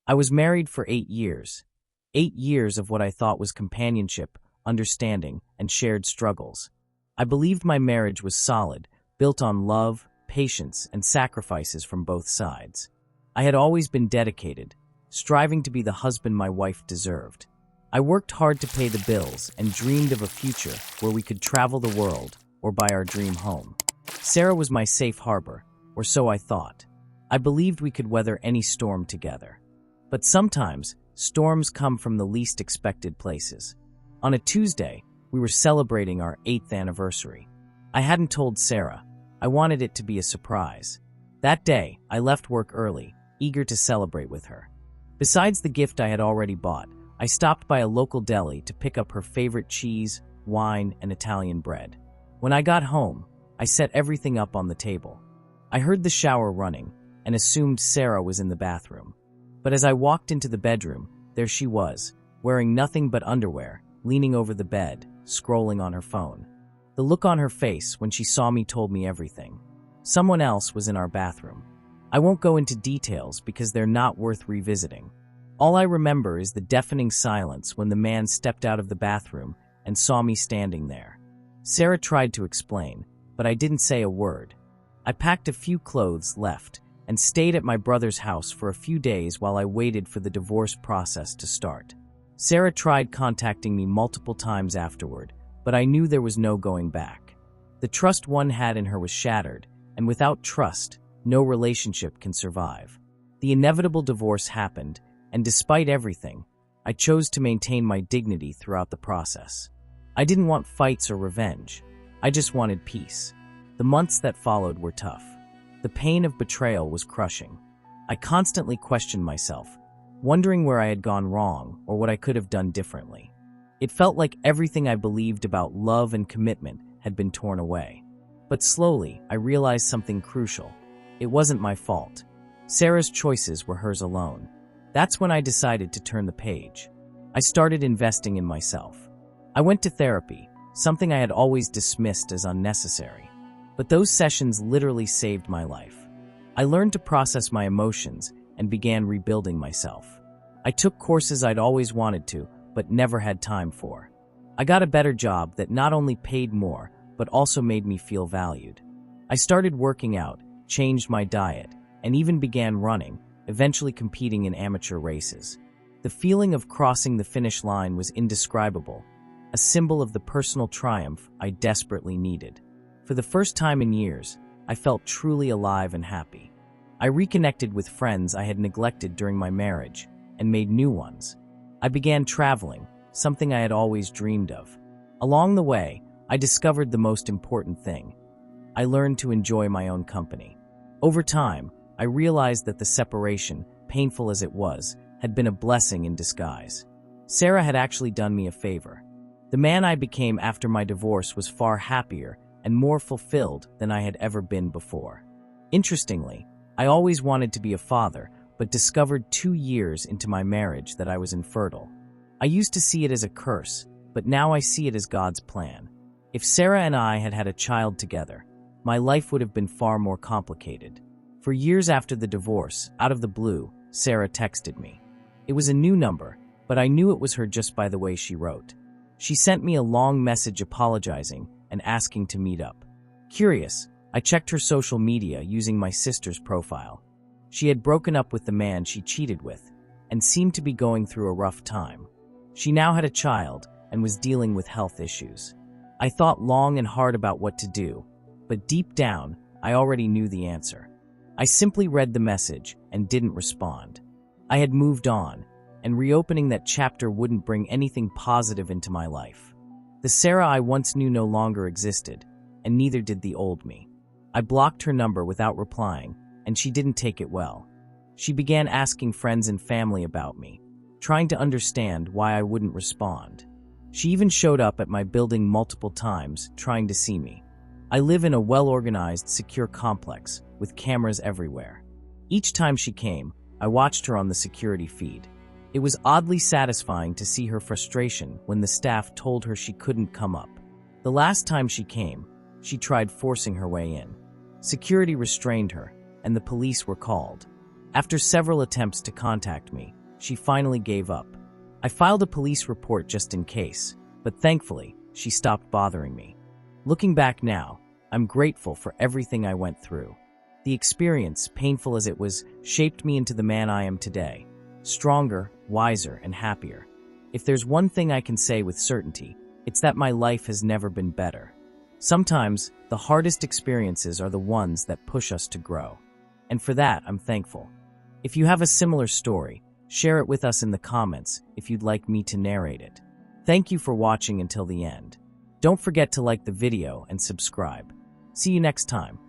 I was married for 8 years. 8 years of what I thought was companionship, understanding, and shared struggles. I believed my marriage was solid, built on love, patience, and sacrifices from both sides. I had always been dedicated, striving to be the husband my wife deserved. I worked hard to pay the bills and dreamed of a future where we could travel the world or buy our dream home. Sarah was my safe harbor, or so I thought. I believed we could weather any storm together. But sometimes, storms come from the least expected places. On a Tuesday, we were celebrating our 8th anniversary. I hadn't told Sarah. I wanted it to be a surprise. That day, I left work early, eager to celebrate with her. Besides the gift I had already bought, I stopped by a local deli to pick up her favorite cheese, wine, and Italian bread. When I got home, I set everything up on the table. I heard the shower running and assumed Sarah was in the bathroom. But as I walked into the bedroom, there she was, wearing nothing but underwear, leaning over the bed, scrolling on her phone. The look on her face when she saw me told me everything. Someone else was in our bathroom. I won't go into details because they're not worth revisiting. All I remember is the deafening silence when the man stepped out of the bathroom and saw me standing there. Sarah tried to explain, but I didn't say a word. I packed a few clothes left and stayed at my brother's house for a few days while I waited for the divorce process to start. Sarah tried contacting me multiple times afterward, but I knew there was no going back. The trust one had in her was shattered, and without trust, no relationship can survive. The inevitable divorce happened, and despite everything, I chose to maintain my dignity throughout the process. I didn't want fights or revenge. I just wanted peace. The months that followed were tough. The pain of betrayal was crushing. I constantly questioned myself, wondering where I had gone wrong or what I could have done differently. It felt like everything I believed about love and commitment had been torn away. But slowly, I realized something crucial. It wasn't my fault. Sarah's choices were hers alone. That's when I decided to turn the page. I started investing in myself. I went to therapy, something I had always dismissed as unnecessary. But those sessions literally saved my life. I learned to process my emotions and began rebuilding myself. I took courses I'd always wanted to, but never had time for. I got a better job that not only paid more, but also made me feel valued. I started working out, changed my diet, and even began running, eventually competing in amateur races. The feeling of crossing the finish line was indescribable, a symbol of the personal triumph I desperately needed. For the first time in years, I felt truly alive and happy. I reconnected with friends I had neglected during my marriage and made new ones. I began traveling, something I had always dreamed of. Along the way, I discovered the most important thing. I learned to enjoy my own company. Over time, I realized that the separation, painful as it was, had been a blessing in disguise. Sarah had actually done me a favor. The man I became after my divorce was far happier and more fulfilled than I had ever been before. Interestingly, I always wanted to be a father, but discovered 2 years into my marriage that I was infertile. I used to see it as a curse, but now I see it as God's plan. If Sarah and I had had a child together, my life would have been far more complicated. For years after the divorce, out of the blue, Sarah texted me. It was a new number, but I knew it was her just by the way she wrote. She sent me a long message apologizing and asking to meet up. Curious, I checked her social media using my sister's profile. She had broken up with the man she cheated with and seemed to be going through a rough time. She now had a child and was dealing with health issues. I thought long and hard about what to do, but deep down, I already knew the answer. I simply read the message and didn't respond. I had moved on, and reopening that chapter wouldn't bring anything positive into my life. The Sarah I once knew no longer existed, and neither did the old me. I blocked her number without replying, and she didn't take it well. She began asking friends and family about me, trying to understand why I wouldn't respond. She even showed up at my building multiple times, trying to see me. I live in a well-organized, secure complex, with cameras everywhere. Each time she came, I watched her on the security feed. It was oddly satisfying to see her frustration when the staff told her she couldn't come up. The last time she came, she tried forcing her way in. Security restrained her, and the police were called. After several attempts to contact me, she finally gave up. I filed a police report just in case, but thankfully, she stopped bothering me. Looking back now, I'm grateful for everything I went through. The experience, painful as it was, shaped me into the man I am today. Stronger, wiser, and happier. If there's one thing I can say with certainty, it's that my life has never been better. Sometimes, the hardest experiences are the ones that push us to grow. And for that, I'm thankful. If you have a similar story, share it with us in the comments if you'd like me to narrate it. Thank you for watching until the end. Don't forget to like the video and subscribe. See you next time.